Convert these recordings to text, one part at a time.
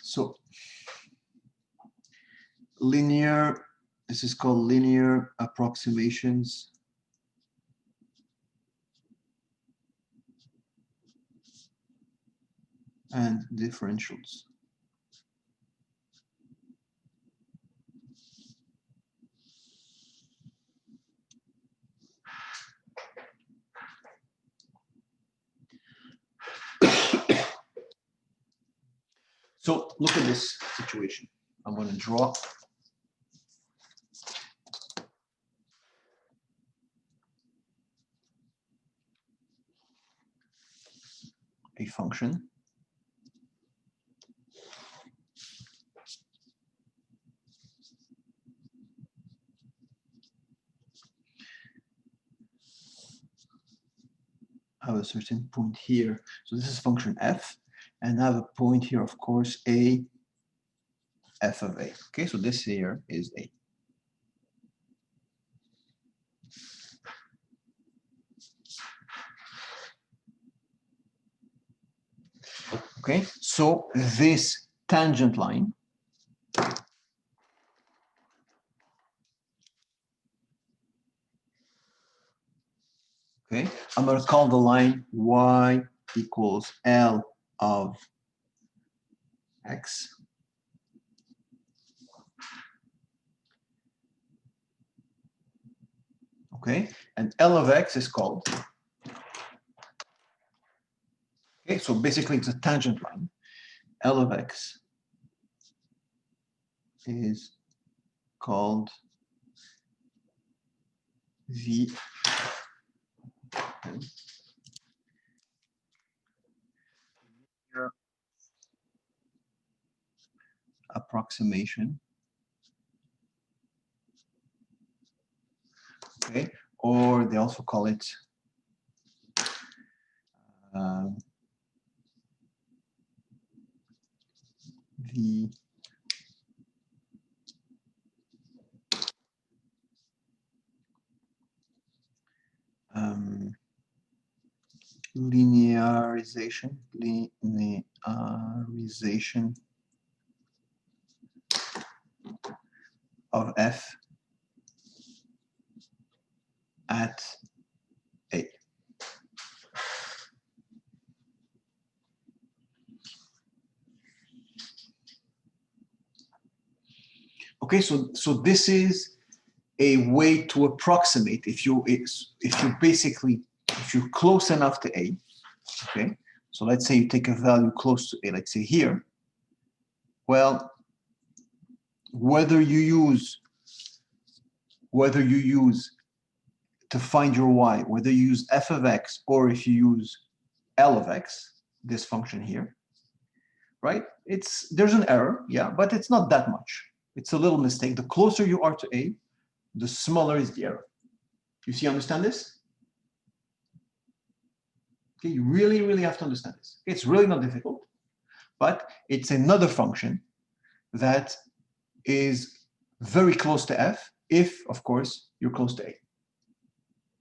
So this is called linear approximations and differentials. So look at this situation. I'm going to draw a function. I have a certain point here. So this is function f, and I have a point here, of course, a f of a. Okay, so this here is a. Okay, so this tangent line okay, I'm going to call the line y equals L of x. Okay, and L of x is called, okay, so basically it's a tangent line. L of x is called the approximation, okay, or they also call it the linearization of f at a. Okay, so this is a way to approximate if you're close enough to a. Okay, so let's say you take a value close to a, let's say here. Well, whether you use to find your y, whether you use f of x or if you use L of x, this function here, right? There's an error, yeah, but it's not that much. It's a little mistake. The closer you are to a, the smaller is the error. You understand this? Okay, you really, really have to understand this. It's really not difficult, but it's another function that is very close to f if, of course, you're close to a.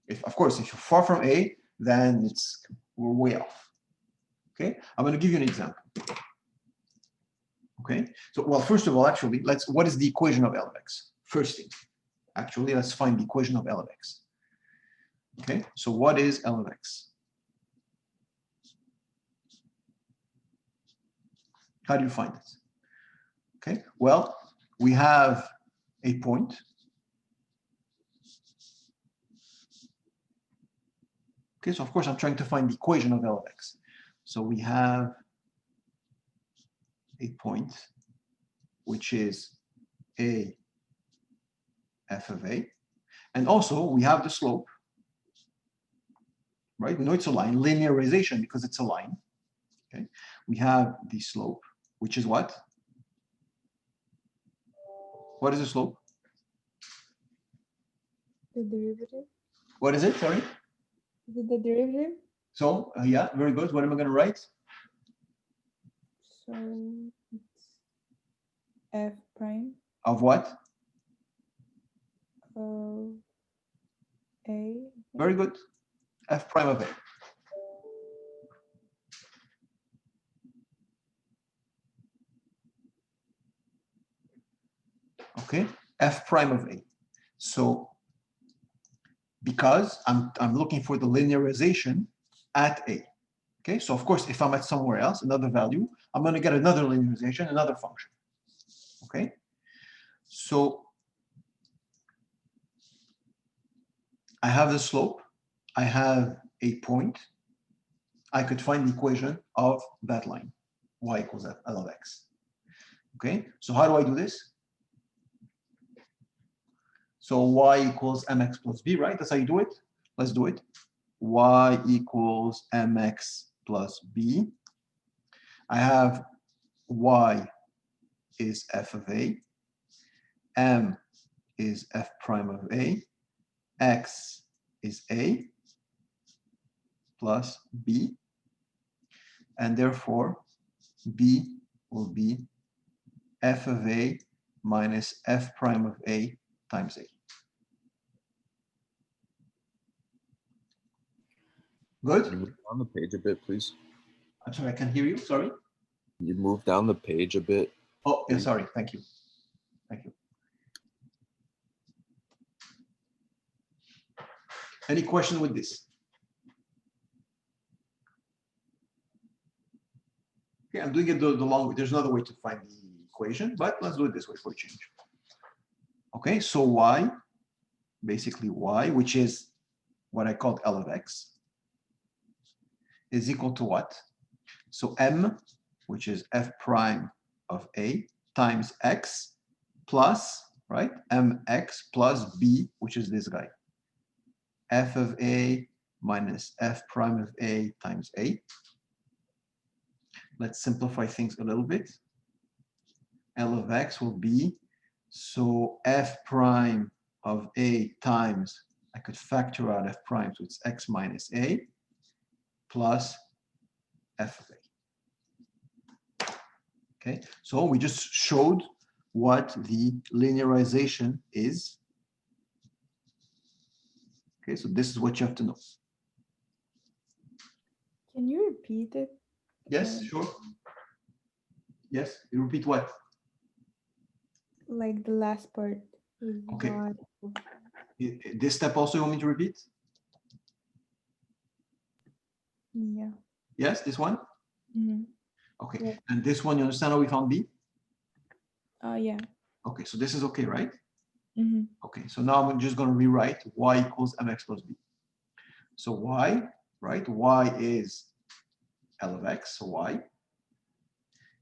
If you're far from a, then we're way off. Okay, I'm going to give you an example. Okay, so well, first of all, actually, what is the equation of L of x? First thing, actually, let's find the equation of L of x. Okay, so what is L of x? How do you find it? Okay, well, we have a point. Okay, so of course I'm trying to find the equation of L of x. So we have a point, which is a f of a. And also we have the slope, right? We know it's a line, linearization because it's a line. Okay, we have the slope, which is what? What is the slope? The derivative. What is it? Sorry? The derivative. So, yeah, very good. What am I going to write? So it's f prime. Of what? Of a. Very good. F prime of a. okay, f prime of a. So because I'm looking for the linearization at a. Okay, so of course, if I'm at somewhere else, another value, I'm going to get another linearization, another function. Okay, so I have the slope, I have a point, I could find the equation of that line, y equals L of x. Okay, so how do I do this? So y equals mx plus b, right? That's how you do it. Let's do it. Y equals mx plus b. I have y is f of a, m is f prime of a, x is a plus b, and therefore b will be f of a minus f prime of a times a. Good? Can you move down the page a bit, please? I'm sorry, I can't hear you. Sorry. Can you move down the page a bit? Oh, yeah, sorry. Thank you. Thank you. Any question with this? Okay, I'm doing it the long way. There's another way to find the equation, but let's do it this way for a change. Okay, so y, basically y, which is what I called L of x, is equal to what? So m, which is f prime of a, times x plus, right, mx plus b, which is this guy. F of a minus f prime of a times a. Let's simplify things a little bit. L of x will be, so f prime of a times, I could factor out f prime, so it's x minus a plus f of a. Okay, so we just showed what the linearization is. Okay, so this is what you have to know. Can you repeat it? Yes, sure. Yes, you repeat what? Like the last part. Okay. Y. This step also you want me to repeat? Yeah. Yes, this one? Mm-hmm. Okay, Yeah. and this one, you understand how we found b? Yeah. Okay, so this is okay, right? Mm-hmm. Okay, so now I'm just going to rewrite y equals mx plus b. So y, right, y is L of x, so y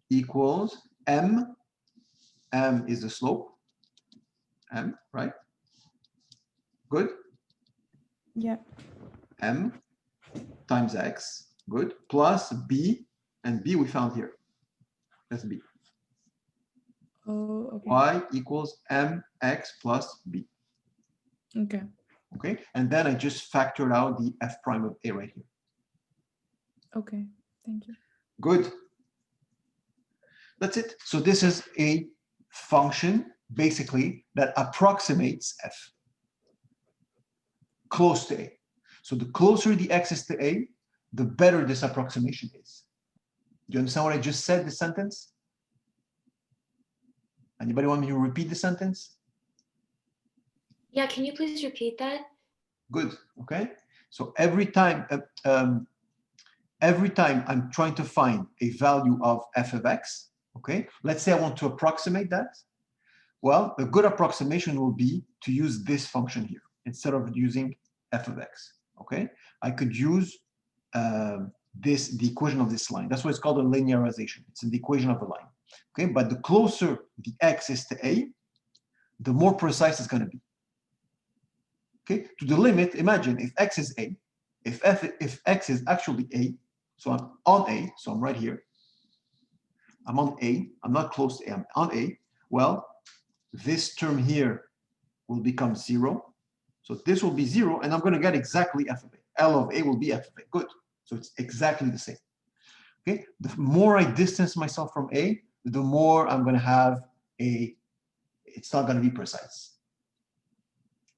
equals m is the slope, m, right? Good. Yeah. M times x, good, plus b, and b we found here. That's b. Oh, okay. Y equals mx plus b. Okay. Okay, and then I just factored out the f prime of a right here. Okay. Thank you. Good. That's it. So this is a function basically that approximates f close to a. So the closer the x is to a, the better this approximation is. Do you understand what I just said, the sentence? Anybody want me to repeat the sentence? Yeah, can you please repeat that? Good. Okay. So every time I'm trying to find a value of f of x, okay, let's say I want to approximate that. Well, a good approximation will be to use this function here instead of using f of x. Okay, I could use the equation of this line. That's why it's called a linearization. It's the equation of a line. Okay, but the closer the x is to a, the more precise it's going to be. Okay, to the limit, imagine if x is a, if x is actually a, so I'm on a, so I'm right here. I'm on a, I'm not close to a, I'm on a. Well, this term here will become 0. So this will be 0, and I'm going to get exactly f of a. L of a will be f of a. Good. So it's exactly the same. Okay. The more I distance myself from a, the more I'm going to have a, it's not going to be precise.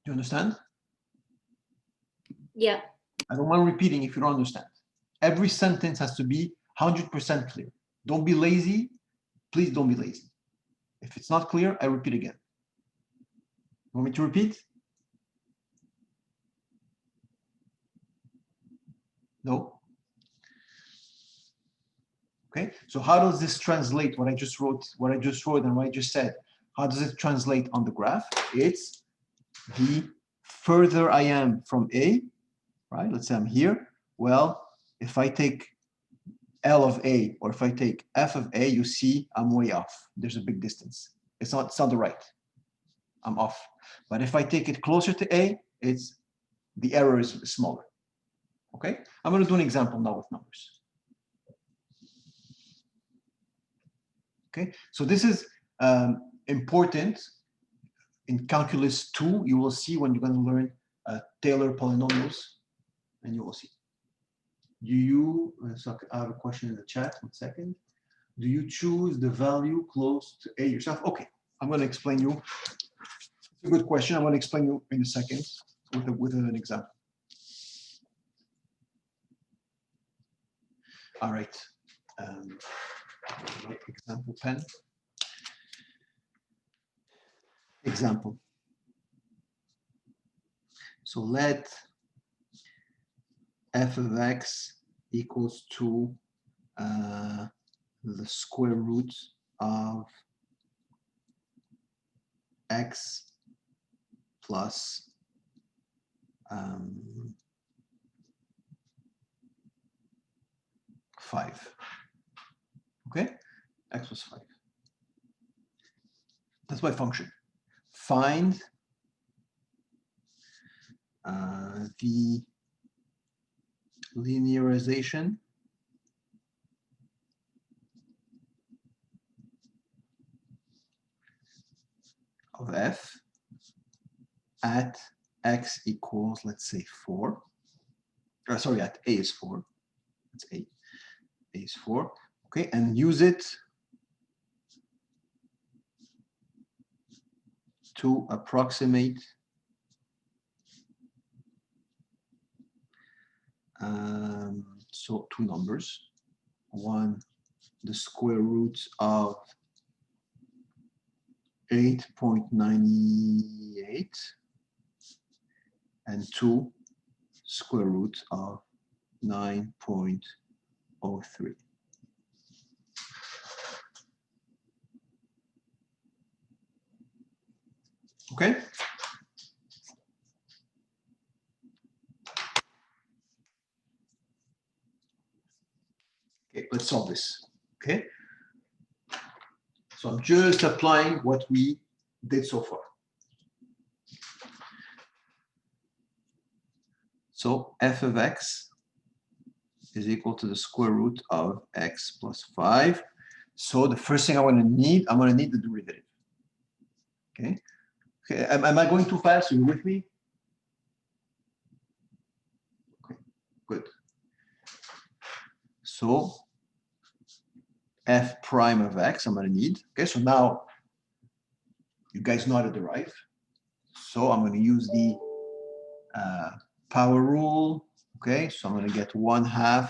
Do you understand? Yeah. I don't mind repeating if you don't understand. Every sentence has to be 100% clear. Don't be lazy. Please don't be lazy. If it's not clear, I repeat again. Want me to repeat? No? Okay, so how does this translate what I just wrote and what I just said? How does it translate on the graph? It's the further I am from A, right? Let's say I'm here. Well, if I take L of A or if I take F of A, you see I'm way off. There's a big distance. It's not the right. I'm off. But if I take it closer to A, the error is smaller. Okay, I'm going to do an example now with numbers. Okay, so this is important in calculus 2. You will see when you're going to learn Taylor polynomials, and you will see. Do you, so I have a question in the chat, 1 second. Do you choose the value close to A yourself? Okay, I'm going to explain you. It's a good question. I'm going to explain you in a second with an example. All right. Example pen. Example. So let f of x equals to the square root of x plus 5. Okay, x plus 5. That's my function. Find the linearization of f at x equals, let's say 4. Sorry, at a is 4. That's a is 4. Okay, and use it to approximate so 2 numbers. One, the square root of 8.98, and 2, square root of 9.03. Okay? Okay, let's solve this. Okay? So I'm just applying what we did so far. So f of x is equal to the square root of x plus 5. So the first thing I'm going to need the derivative. Okay? Okay, am I going too fast? Are you with me? Okay, good. So f prime of x I'm going to need. Okay, so now you guys know how to derive. So I'm going to use the power rule. Okay, so I'm going to get 1/2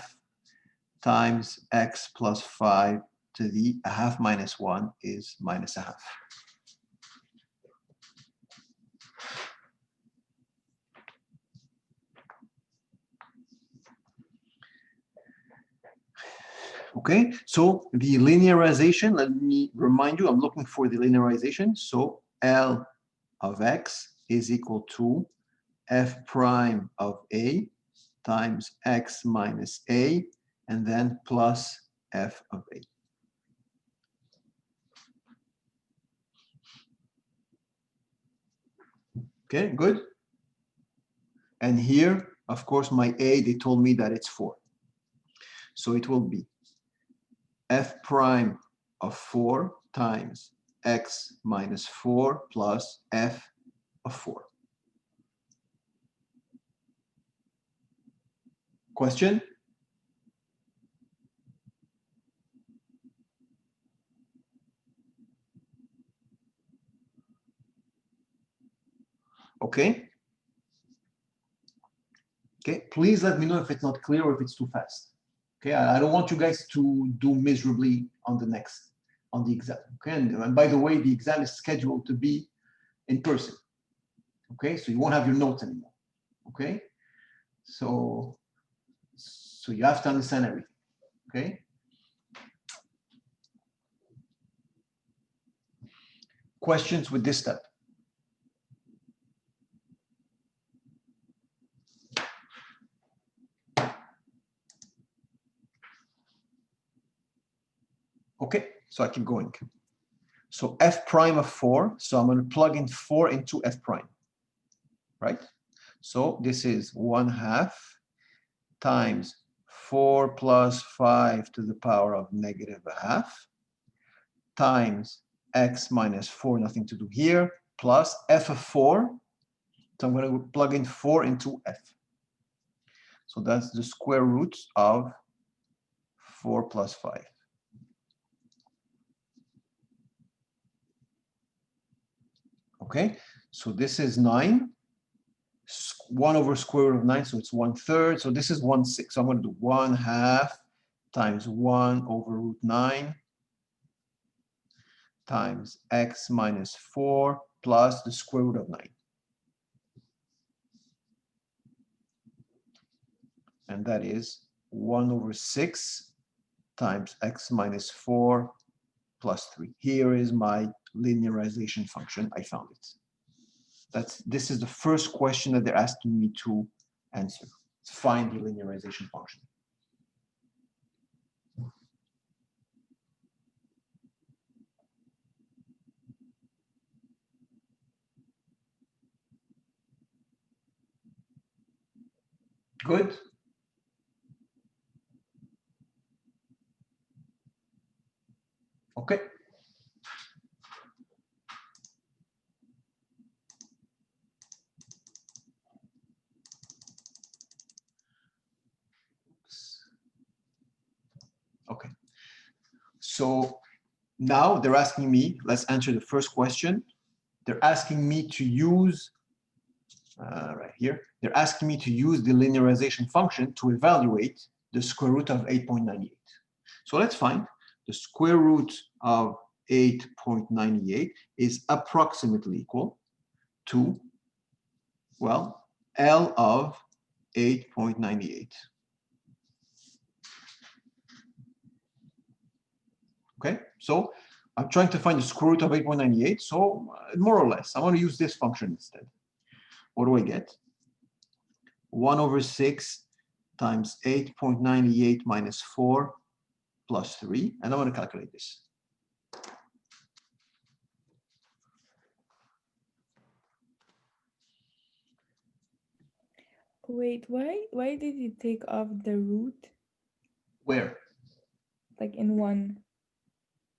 times x plus 5 to the 1/2 minus 1 is minus 1/2. Okay, so the linearization, let me remind you, I'm looking for the linearization. So L of x is equal to f prime of a times x minus a, and then plus f of a. Okay, good. And here, of course, my a, they told me that it's 4. So it will be f prime of 4 times x minus 4 plus f of 4. Question? Okay. Okay, please let me know if it's not clear or if it's too fast. Okay, I don't want you guys to do miserably on the exam. Okay, and by the way, the exam is scheduled to be in person. Okay, so you won't have your notes anymore. Okay, so you have to understand everything. Okay. Questions with this step? Okay, so I keep going. So f prime of 4, so I'm going to plug in 4 into f prime, right? So this is 1/2 times 4 plus 5 to the power of -1/2 times x minus 4, nothing to do here, plus f of 4. So I'm going to plug in 4 into f. So that's the square root of 4 plus 5. Okay, so this is 9. 1 over square root of 9, so it's 1/3. So this is 1/6. So I'm going to do 1/2 times 1 over root 9 times x minus 4 plus the square root of 9. And that is 1/6 times x minus 4 plus 3. Here is my linearization function. I found it. This is the first question that they're asking me to answer. Find the linearization function. Good. Okay. Okay. So now they're asking me, let's answer the first question. They're asking me to use, right here, they're asking me to use the linearization function to evaluate the square root of 8.98. So let's find the square root of 8.98 is approximately equal to, well, L of 8.98. Okay, so I'm trying to find the square root of 8.98, so more or less, I'm going to use this function instead. What do I get? 1/6 times 8.98 minus 4 plus 3, and I'm going to calculate this. Wait, why did you take off the root? Where? Like in one.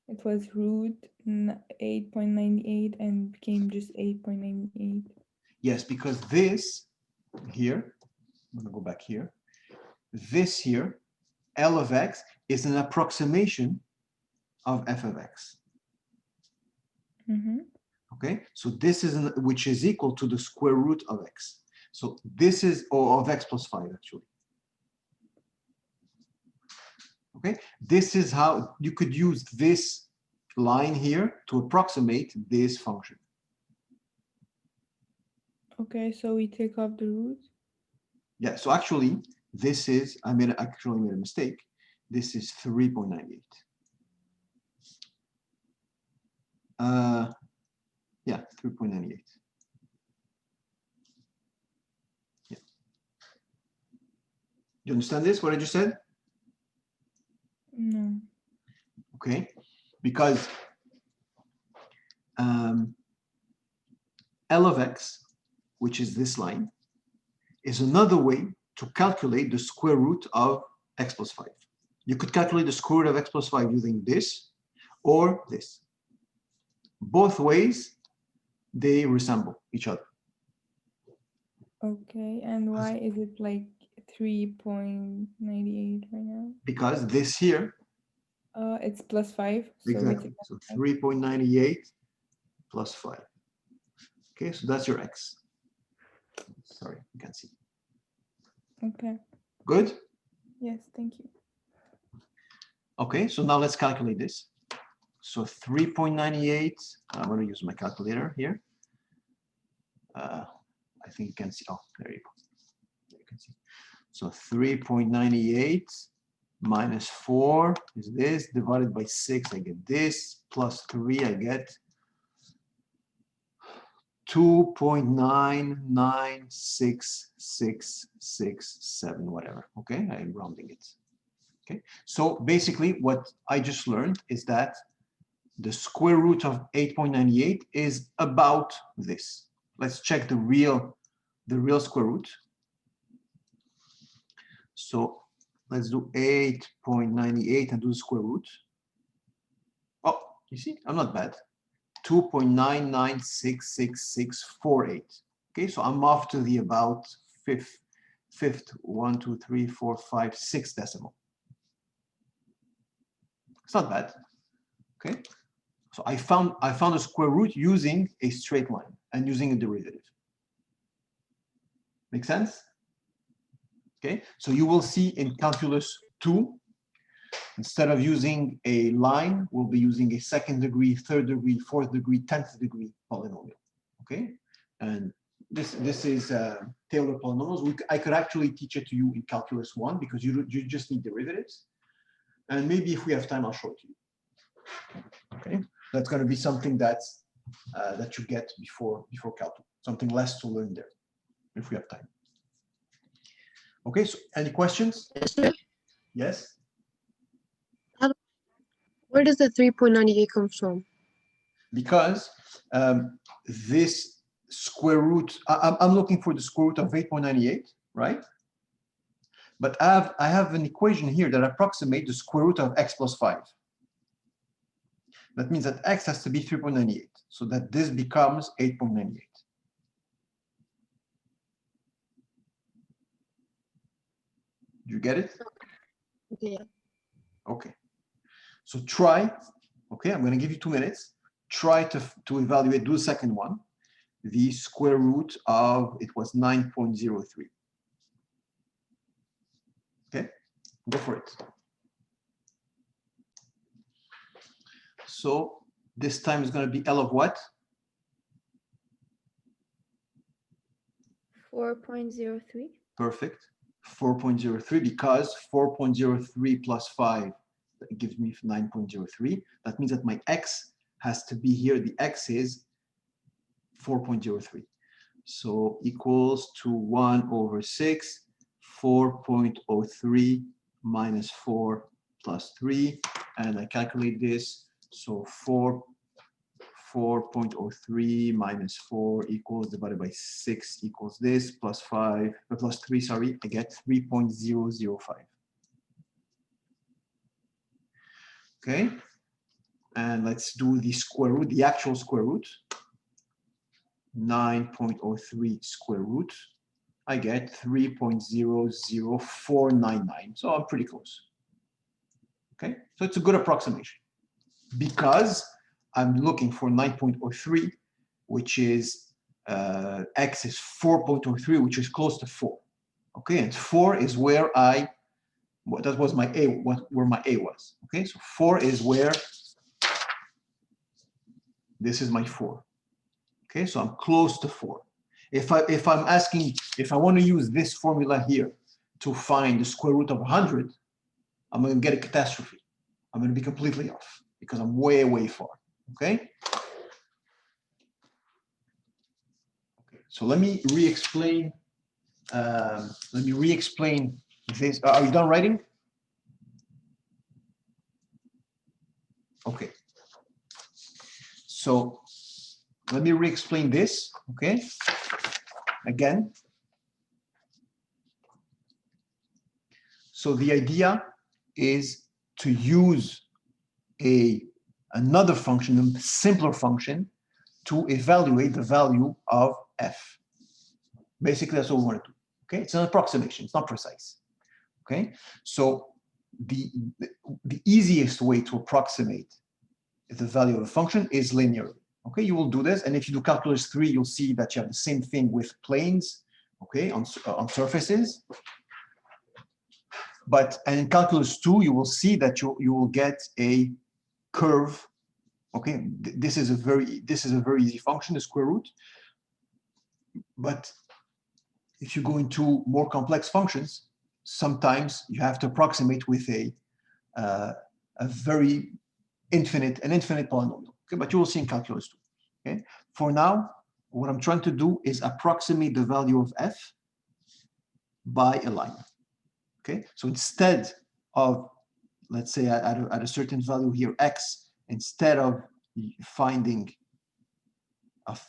It was root 8.98 and became just 8.98. Yes, because this here, I'm going to go back here. This here, L of x, is an approximation of f of x. Mm-hmm. Okay, so this is which is equal to the square root of x. So this is of x plus 5 actually. Okay, this is how you could use this line here to approximate this function. Okay, so we take off the root. Yeah, so actually this is, actually made a mistake. This is 3.98. Yeah, 3.98. Yeah. You understand this, what I just said? No. Okay, because L of x, which is this line, is another way to calculate the square root of x plus 5. You could calculate the square root of x plus 5 using this or this. Both ways, they resemble each other. Okay, and why is it like 3.98 right now? Because this here, it's plus 5. So exactly. So 3.98 plus 5. Okay, so that's your x. Sorry, you can't see. Okay. Good? Yes, thank you. Okay, so now let's calculate this. So 3.98, I'm going to use my calculator here. I think you can see. Oh, there you go. There you can see. So 3.98 minus 4 is this, divided by 6, I get this, plus 3, I get 2.9966667, whatever. Okay, I'm rounding it. Okay, so basically what I just learned is that the square root of 8.98 is about this. Let's check the real square root. So let's do 8.98 and do the square root. Oh, you see, I'm not bad. 2.9966648. Okay, so I'm off to the about fifth 1, 2, 3, 4, 5, 6 decimal. It's not bad. Okay, so I found a square root using a straight line and using a derivative. Make sense? Okay, so you will see in calculus 2, instead of using a line, we'll be using a second degree, third degree, fourth degree, 10th degree polynomial. Okay, and this is Taylor polynomials. I could actually teach it to you in calculus 1 because you just need derivatives, and maybe if we have time, I'll show it to you. Okay, that's going to be something that's that you get before calc, something less to learn there, if we have time. Okay, so any questions? Yes, sir. Yes. Where does the 3.98 come from? Because this square root, I'm looking for the square root of 8.98, right? But I have an equation here that approximates the square root of x plus 5. That means that x has to be 3.98, so that this becomes 8.98. Do you get it? Okay. Okay. So try, okay, I'm going to give you 2 minutes. Try to evaluate, do the second one, the square root of, it was 9.03. Okay, go for it. So this time is going to be L of what? 4.03. Perfect. 4.03, because 4.03 plus 5 gives me 9.03. That means that my x has to be here. The x is 4.03. So equals to 1 over 6, 4.03 minus 4 plus 3. And I calculate this. So 4.03 minus 4 equals, divided by 6 equals this, plus 5, plus 3, sorry, I get 3.005. Okay, and let's do the square root, the actual square root. 9.03 square root, I get 3.00499. So I'm pretty close. Okay, so it's a good approximation because I'm looking for 9.03, which is x is 4.03, which is close to 4. Okay, and 4 is where that was my a, where my a was. Okay, so 4 is where this is my 4. Okay, so I'm close to 4. If I want to use this formula here to find the square root of 100, I'm going to get a catastrophe. I'm going to be completely off because I'm way, way far. Okay. So let me re-explain. This. Are you done writing? Okay. So let me re-explain this. Okay. Again. So the idea is to use another function, a simpler function, to evaluate the value of f. Basically, that's what we want to do. Okay, it's an approximation, it's not precise. Okay, so the easiest way to approximate the value of a function is linearly. Okay, you will do this, and if you do calculus 3, you'll see that you have the same thing with planes. Okay, on surfaces. But and in calculus 2, you will see that you will get a curve. Okay, this is a very easy function, the square root. But if you go into more complex functions, sometimes you have to approximate with a very infinite polynomial. Okay, but you will see in calculus too. Okay, for now, what I'm trying to do is approximate the value of f by a line. Okay, so instead of, let's say at a certain value here, x, instead of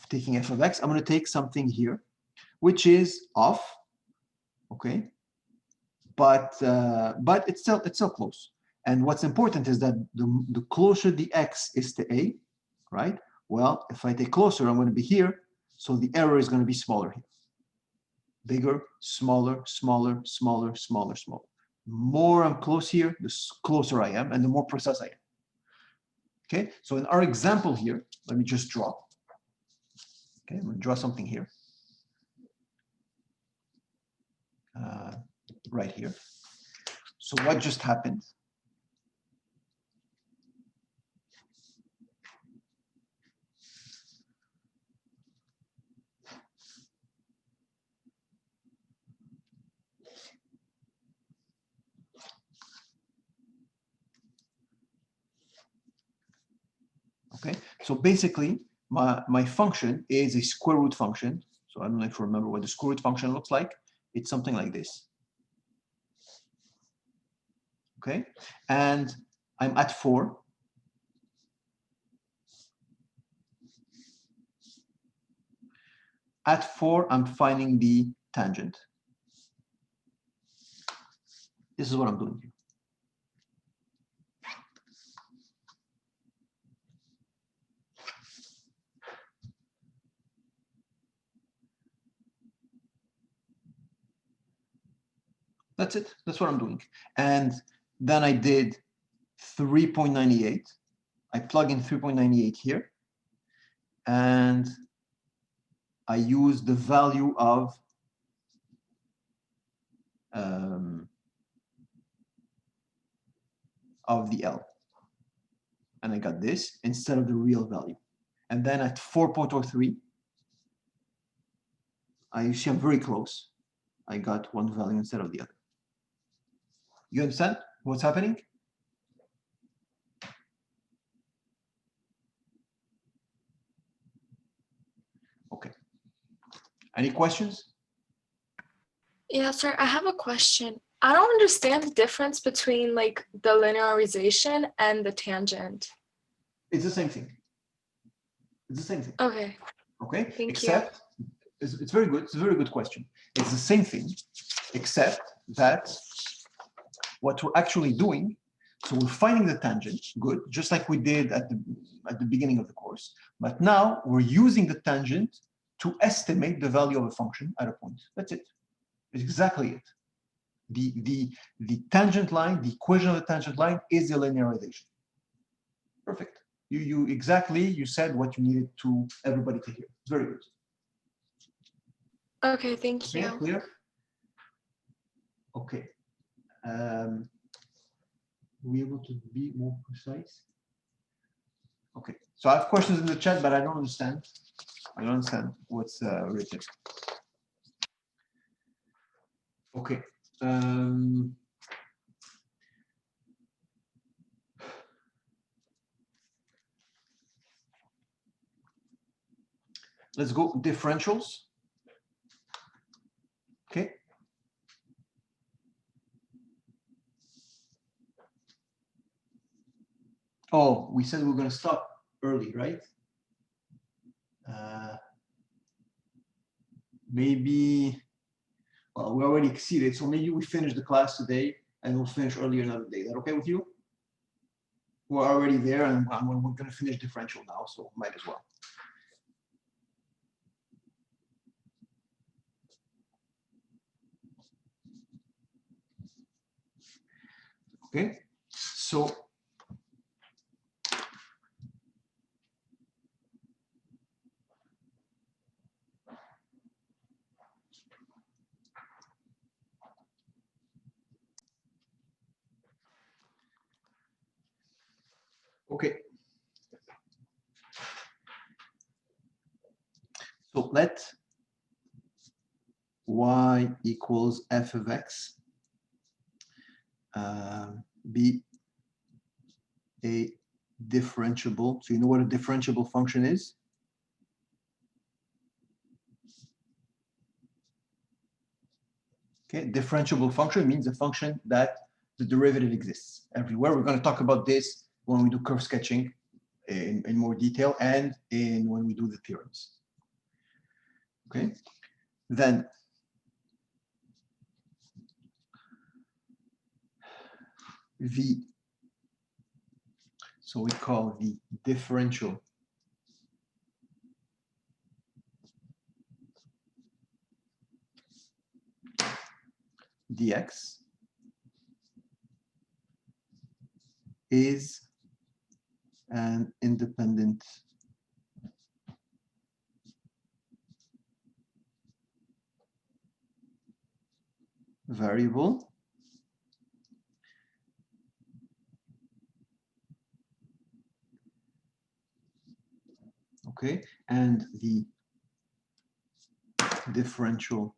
taking f of x, I'm going to take something here, which is off. Okay, but it's still close. And what's important is that the closer the x is to a, right? Well, if I take closer, I'm going to be here, so the error is going to be smaller here. Bigger, smaller, smaller, smaller, smaller, smaller. The more I'm close here, the closer I am, and the more precise I am. Okay, so in our example here, let me just draw. Okay, I'm going to draw something here. Right here. So what just happened? Okay, so basically my function is a square root function. So I don't know if you remember what the square root function looks like. It's something like this. Okay, and I'm at 4. At 4, I'm finding the tangent. This is what I'm doing here. That's it. That's what I'm doing. And then I did 3.98. I plug in 3.98 here. And I use the value of the L. And I got this instead of the real value. And then at 4.03, you see I'm very close. I got one value instead of the other. You understand what's happening? Okay. Any questions? Yeah, sir, I have a question. I don't understand the difference between like the linearization and the tangent. It's the same thing. It's the same thing. Okay. Okay. Thank except it's very good. It's a very good question. It's the same thing, except that what we're actually doing, so we're finding the tangent, good, just like we did at the beginning of the course. But now we're using the tangent to estimate the value of a function at a point. That's it. It's exactly it. The tangent line, the equation of the tangent line is the linearization. Perfect. You said what you needed to everybody to hear. It's very good. Okay, thank you. Clear? Okay. We able to be more precise? Okay. So I have questions in the chat, but I don't understand. I don't understand what's written. Okay. Let's go differentials. Okay. Oh, we said we were going to stop early, right? Maybe, well, we already exceeded, so maybe we finish the class today and we'll finish earlier another day. Is that okay with you? We're already there and we're going to finish differential now, so might as well. Okay, so okay. So y equals f of x be a differentiable. So you know what a differentiable function is? Okay, differentiable function means a function that the derivative exists everywhere. We're going to talk about this when we do curve sketching in more detail and when we do the theorems. Okay, then so we call the differential dx is an independent variable okay, and the differential,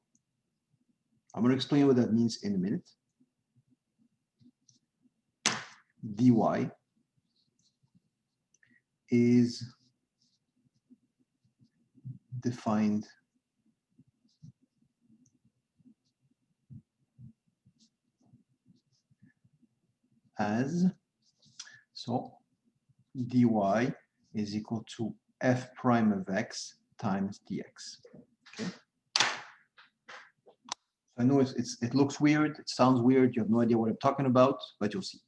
I'm going to explain what that means in a minute, dy is defined as, so dy is equal to f prime of x times dx. Okay. I know it looks weird, it sounds weird, you have no idea what I'm talking about, but you'll see.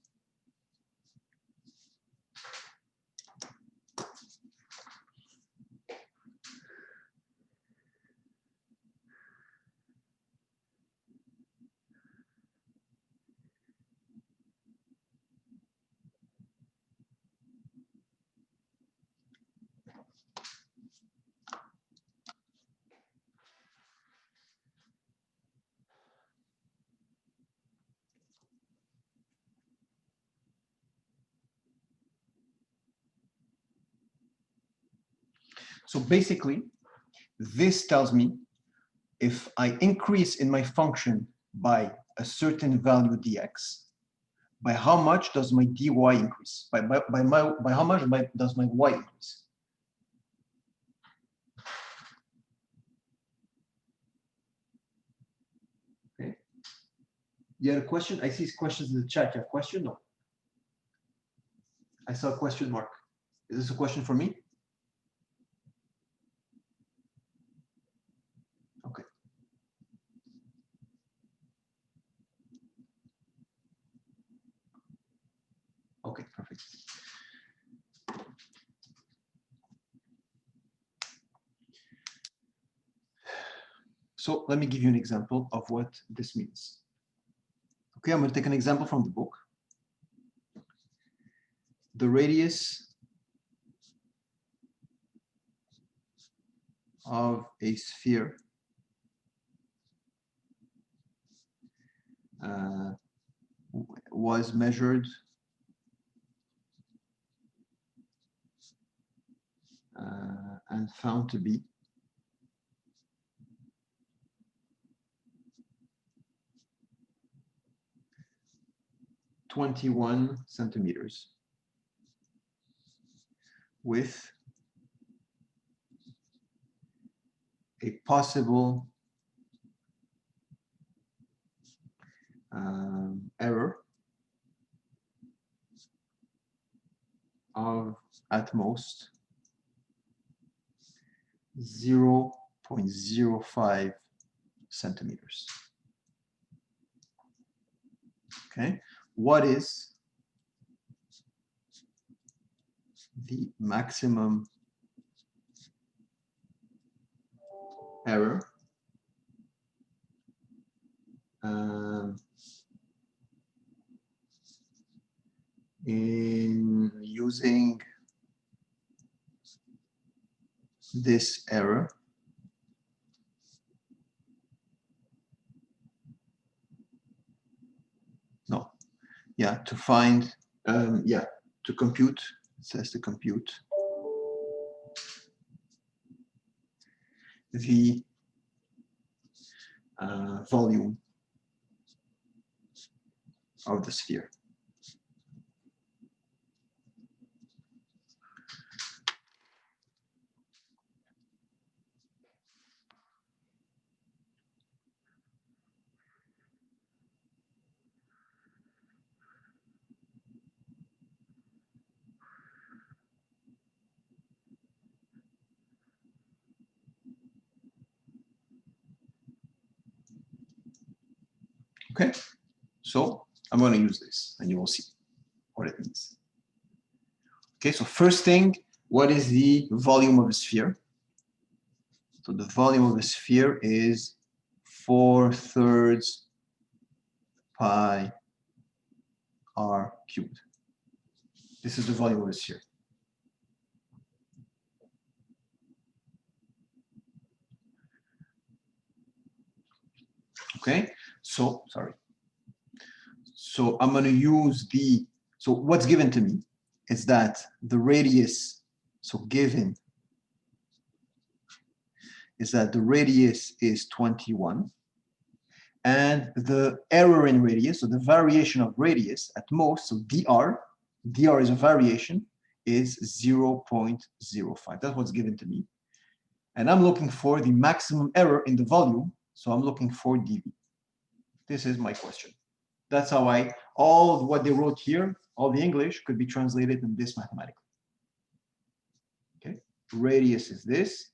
So basically, this tells me if I increase in my function by a certain value dx, by how much does my dy increase? By how much does my y increase? Okay. You had a question? I see questions in the chat. You have a question? No. I saw a question mark. Is this a question for me? Okay. Okay, perfect. So let me give you an example of what this means. Okay, I'm going to take an example from the book. The radius of a sphere was measured and found to be 21 centimeters with a possible error of at most 0.05 centimeters. Okay, what is the maximum error in using this error to find to compute, it says to compute the volume of the sphere. Okay, so I'm going to use this and you will see what it means. Okay, so first thing, what is the volume of a sphere? So the volume of a sphere is 4/3 pi r cubed. This is the volume of a sphere. Okay, so sorry. So I'm going to use the, so what's given to me is that the radius, so given is that the radius is 21 and the error in radius, so the variation of radius at most, so dr is a variation, is 0.05. That's what's given to me. And I'm looking for the maximum error in the volume, so I'm looking for dV. This is my question. That's how all of what they wrote here, all the English, could be translated in this mathematically. Okay, radius is this.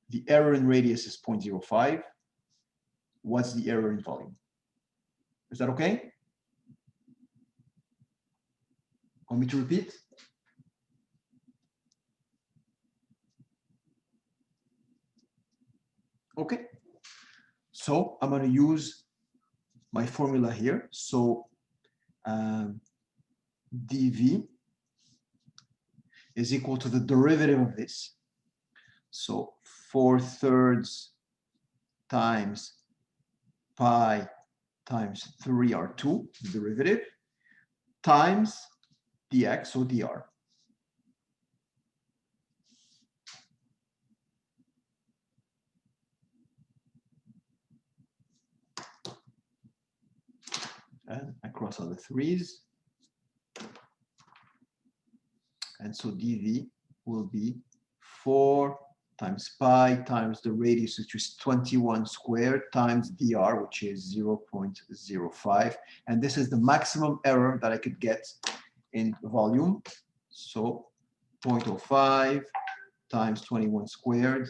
The error in radius is 0.05. What's the error in volume? Is that okay? Want me to repeat? Okay. So I'm going to use my formula here. So dV is equal to the derivative of this. So 4/3 times pi times 3r2, the derivative, times dx, so dr. And I cross out the 3's. And so dV will be 4 times pi times the radius, which is 21 squared, times dr, which is 0.05. And this is the maximum error that I could get in volume. So 0.05 times 21 squared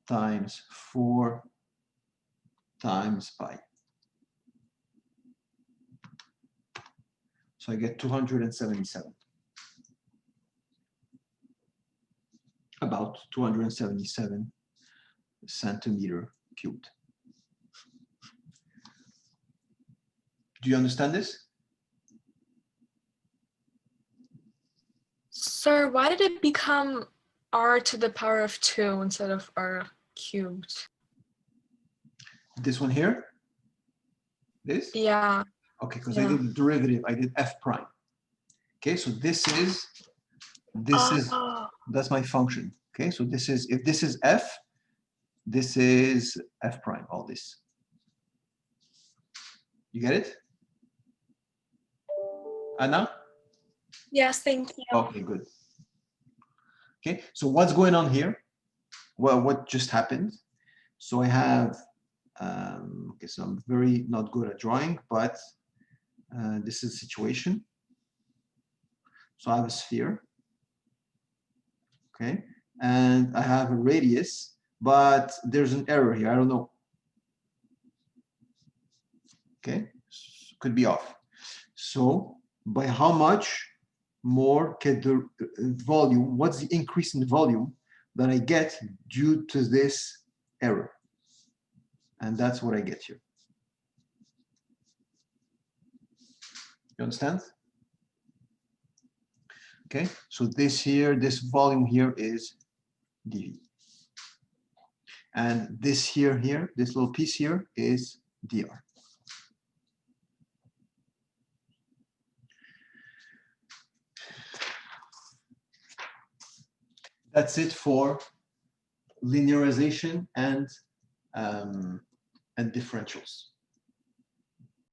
times 4 times pi. So I get 277. About 277 centimeter cubed. Do you understand this? Sir, why did it become r to the power of 2 instead of r cubed? This one here? This? Yeah. Okay, because Yeah. I did the derivative, I did f prime. Okay, so this is, that's my function. Okay, so this is, if this is f, this is f prime, all this. You get it? Anna? Yes, thank you. Okay, good. Okay, so what's going on here? Well, what just happened? So I have, okay, so I'm very not good at drawing, but this is a situation. So I have a sphere, okay, and I have a radius, but there's an error here, I don't know. Okay, could be off. So by how much more can the volume, what's the increase in volume that I get due to this error? And that's what I get here. You understand? Okay, so this here, this volume here is dV. And this here, this little piece here is dr. That's it for linearization and differentials.